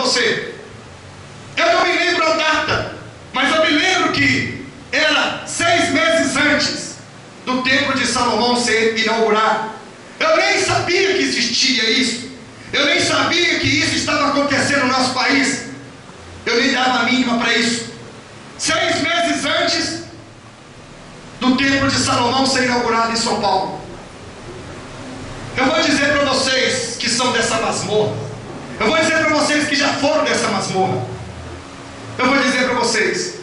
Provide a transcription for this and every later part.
você. Eu não me lembro a data, mas eu me lembro que era 6 meses antes do Templo de Salomão ser inaugurado. Eu nem sabia que existia isso. Eu nem sabia que isso estava acontecendo no nosso país. Eu nem dava a mínima para isso. 6 meses antes do Templo de Salomão ser inaugurado em São Paulo. Eu vou dizer para vocês que são dessa masmorra. Eu vou dizer para vocês que já foram dessa masmorra. Eu vou dizer para vocês.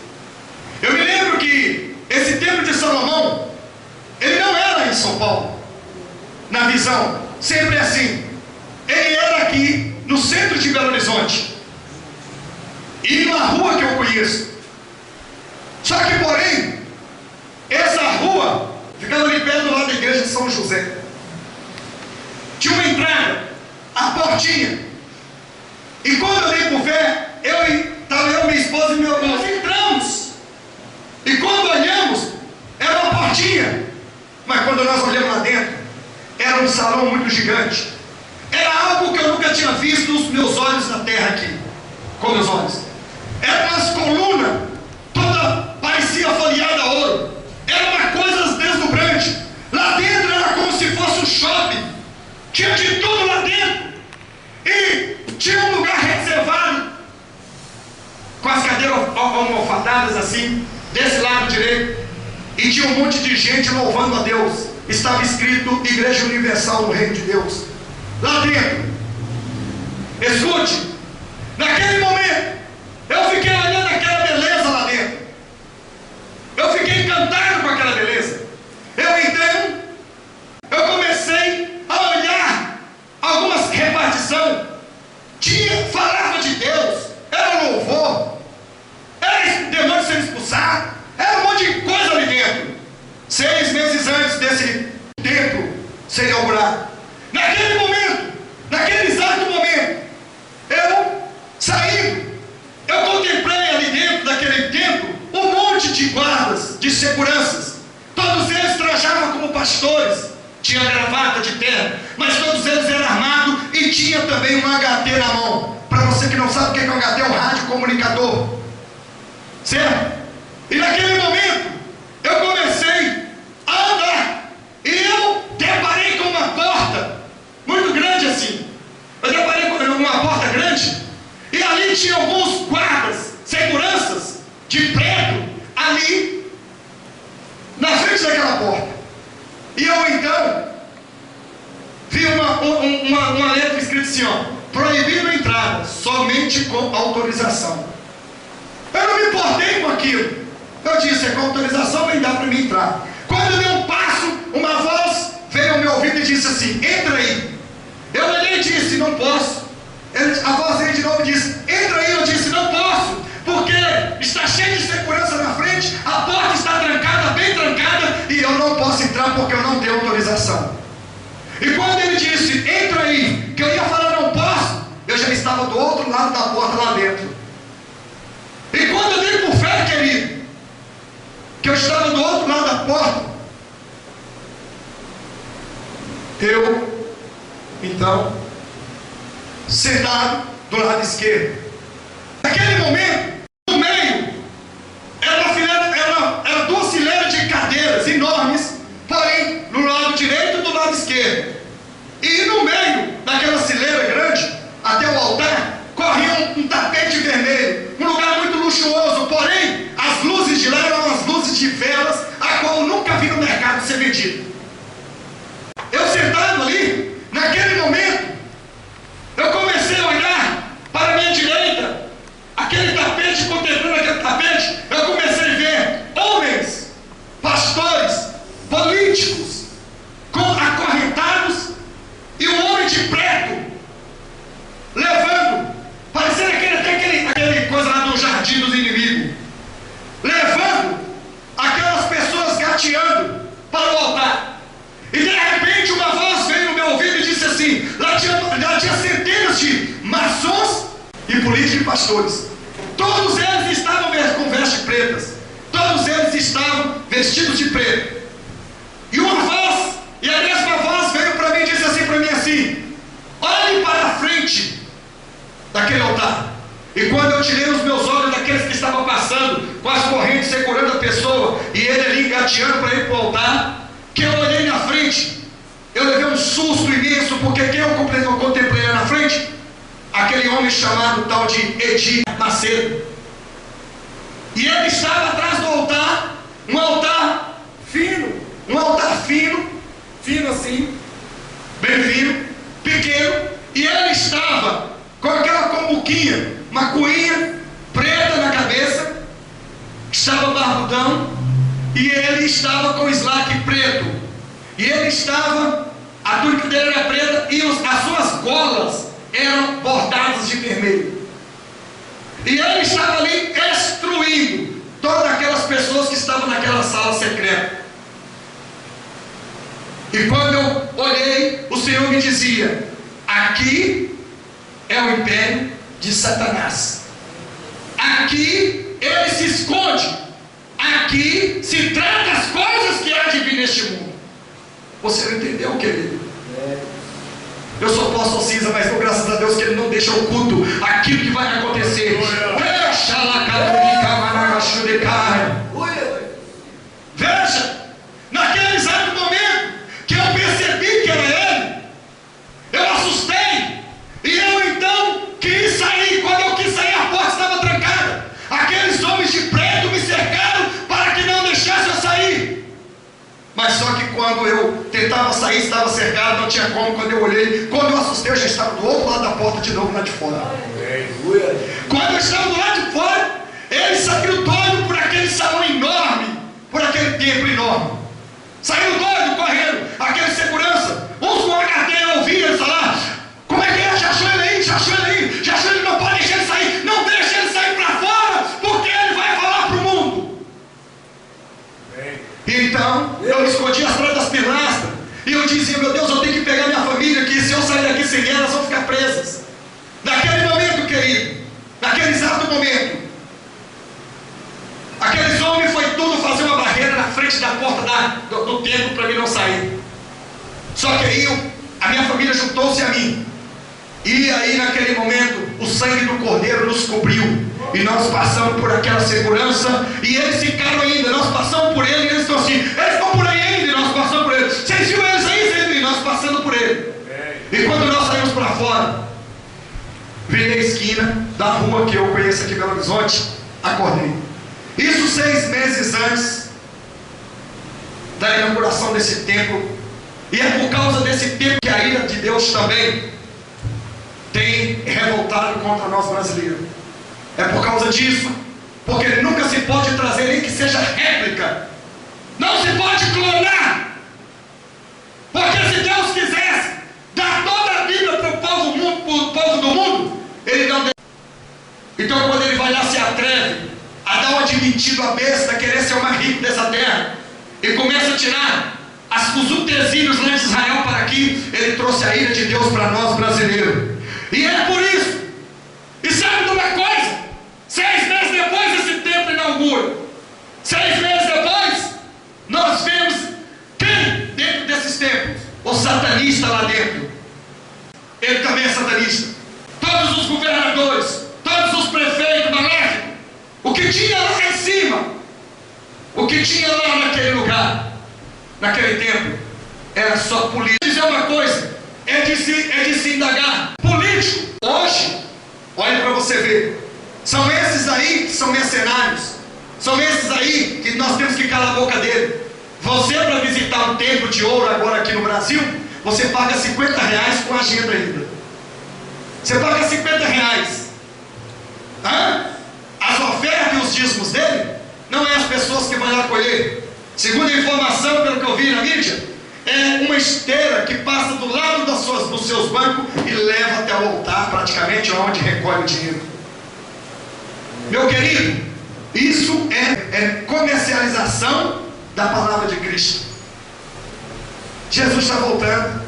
Eu me lembro que esse Templo de Salomão, ele não era em São Paulo. Na visão, sempre assim. Ele era aqui no centro de Belo Horizonte. E numa rua que eu conheço. Só que, porém, essa rua ficava ali perto do lado da igreja de São José. Tinha uma entrada, a portinha. E quando eu dei por fé, estava eu, minha esposa e meu irmão, nós entramos. E quando olhamos, era uma portinha. Mas quando nós olhamos lá dentro, era um salão muito gigante. Era algo que eu nunca tinha visto nos meus olhos na terra aqui. Com meus olhos. Era umas colunas, toda parecia folheada a ouro. Era uma coisa deslumbrante. Lá dentro era como se fosse um shopping. Tinha de tudo lá dentro. E tinha um lugar reservado, com as cadeiras almofadadas assim, desse lado direito. E tinha um monte de gente louvando a Deus. Estava escrito Igreja Universal no Reino de Deus. Lá dentro. Escute. Naquele momento, eu fiquei olhando aquela beleza lá dentro. Eu fiquei encantado com aquela beleza. Eu comecei a olhar algumas repartições. Falava de Deus. Era louvor. Era demônio sendo expulsado. Era um monte de coisa ali dentro. 6 meses antes desse templo ser inaugurado. Naquele momento, naquele exato momento, eu saindo, eu contemplei ali dentro daquele templo um monte de guardas, de seguranças. Todos eles trajavam como pastores. Tinha gravata de terra, mas todos eles eram armados e tinha também um HT na mão. Para você que não sabe o que é um HT, é um rádio comunicador. Certo? E naquele momento, eu comecei a andar. E eu deparei com uma porta muito grande assim. Eu deparei com uma porta grande. E ali tinha alguns guardas, seguranças, de preto, ali, na frente daquela porta. E eu então vi uma letra escrita assim, ó: proibido a entrada, somente com autorização. Eu não me importei com aquilo. Eu disse, é com autorização, nem dá para mim entrar. Quando eu dei um passo, uma voz veio ao meu ouvido e disse assim: entra aí. Eu olhei e disse, não posso. A voz veio de novo e disse, entra aí. Eu disse, não posso, porque está cheio de segurança na frente, a porta está trancada, bem trancada, e eu não posso entrar porque eu não tenho autorização. E quando ele disse, entra aí, que eu ia falar não posso, eu já estava do outro lado da porta lá dentro. E quando eu dei por fé, querido, que eu estava do outro lado da porta, eu, então, sentado do lado esquerdo. Naquele momento, no meio, era 2 fileiras de cadeiras enormes, porém, no lado direito e do lado esquerdo. E no meio daquela fileira grande, até o altar, corria um tapete vermelho, um lugar muito luxuoso, porém, as luzes de lá eram as luzes de velas, a qual eu nunca vi no mercado ser vendido. Eu sentado ali, naquele momento, eu comecei a olhar para a minha direita, aquele tapete, contemplando aquele tapete, eu comecei a ver homens, pastores, políticos, acorrentados, e um homem de preto, levando, parecendo aquele coisa lá do jardim dos inimigos, levando aquelas pessoas gateando para o altar. E de repente uma voz veio no meu ouvido e disse assim, lá tinha centenas de maçons e políticos e pastores. Todos eles estavam com vestes pretas. Todos eles estavam vestidos de preto. E a mesma voz veio para mim e disse assim para mim assim: olhe para a frente daquele altar. eu tirei os meus olhos daqueles que estavam passando com as correntes segurando a pessoa e ele ali engateando para ir para o altar, que eu olhei na frente, eu levei um susto imenso, porque quem eu contemplei lá na frente? Aquele homem chamado tal de Edir Macedo. E ele estava atrás do altar, um altar fino assim, bem fino, pequeno, e ele estava com aquela combuquinha, uma cuinha preta na cabeça, estava barbudão, e ele estava com o slack preto, e ele estava, a túnica dele era preta, e as suas golas eram bordadas de vermelho, e ele estava ali instruindo todas aquelas pessoas que estavam naquela sala secreta. E quando eu olhei, o Senhor me dizia: aqui é o império de Satanás, aqui ele se esconde, aqui se trata as coisas que há de vir neste mundo. Você não entendeu, querido? Eu sou apóstolo Cisa, mas graças a Deus que ele não deixa oculto aquilo que vai acontecer. Veja, naquele exato momento que eu percebi que era ele, eu assustei, e eu então quis sair. Quando eu quis sair, a porta estava trancada. Aqueles homens de preto me cercaram para que não deixasse eu sair. Mas só que quando eu tentava sair, estava cercado, não tinha como. Quando eu olhei, quando eu assustei, eu já estava do outro lado da porta de novo, lá de fora. Quando eu estava do lado de fora, ele saiu doido por aquele salão enorme, por aquele templo enorme. Saiu doido, correndo, aquele segurança. Uns com a carteira ouvindo ele falar: como é que é? Já achou ele aí? Já achou ele aí? Já achou ele? Não pode deixar ele sair. Não deixa ele sair para fora, porque ele vai falar para o mundo. Então, eu me escondi atrás das pilastras, e eu dizia: meu Deus, eu tenho que pegar minha família, que se eu sair daqui sem elas, vão ficar presas. Naquele momento, querido, naquele exato momento, aqueles homens foi tudo fazer uma barreira na frente da porta do templo para mim não sair. Só que aí a minha família juntou-se a mim, e aí naquele momento o sangue do Cordeiro nos cobriu, e nós passamos por aquela segurança, e eles ficaram ainda. Nós passamos por ele, e eles estão assim: eles estão por aí ainda, e nós passamos por ele. Vocês viram eles aí, e nós passando por ele. E quando nós saímos para fora, virei a esquina da rua que eu conheço aqui em Belo Horizonte, acordei. Isso 6 meses antes da inauguração desse templo. E é por causa desse templo que a ira de Deus também tem revoltado contra nós brasileiros. É por causa disso, porque nunca se pode trazer nem que seja réplica. Não se pode clonar. Porque se Deus quisesse dar toda a Bíblia para o povo do mundo, ele não deu. Então quando ele vai lá, se atreve a dar uma de mentido à besta, querer ser o mais rico dessa terra, e começa a tirar os utensílios lá de Israel para aqui, ele trouxe a ira de Deus para nós brasileiros. E é por isso. E sabe de uma coisa? 6 meses depois esse templo inaugura. 6 meses depois, nós vemos quem dentro desses templos? O satanista lá dentro. Ele também é satanista. Todos os governadores, todos os prefeitos maléficos, o que tinha lá em cima, o que tinha lá naquele lugar, naquele templo, era só político. Dizer uma coisa, é de se indagar. Político, hoje, olha para você ver, são esses aí que são mercenários, são esses aí que nós temos que calar a boca dele. Você, para visitar um templo de ouro agora aqui no Brasil, você paga R$50 com agenda ainda. Você paga R$50. As ofertas e os dízimos dele não é as pessoas que vão lá colher. Segundo a informação, pelo que eu vi na mídia, é uma esteira que passa do lado dos seus bancos e leva até o altar, praticamente onde recolhe o dinheiro. Meu querido, isso é comercialização da palavra de Cristo. Jesus está voltando.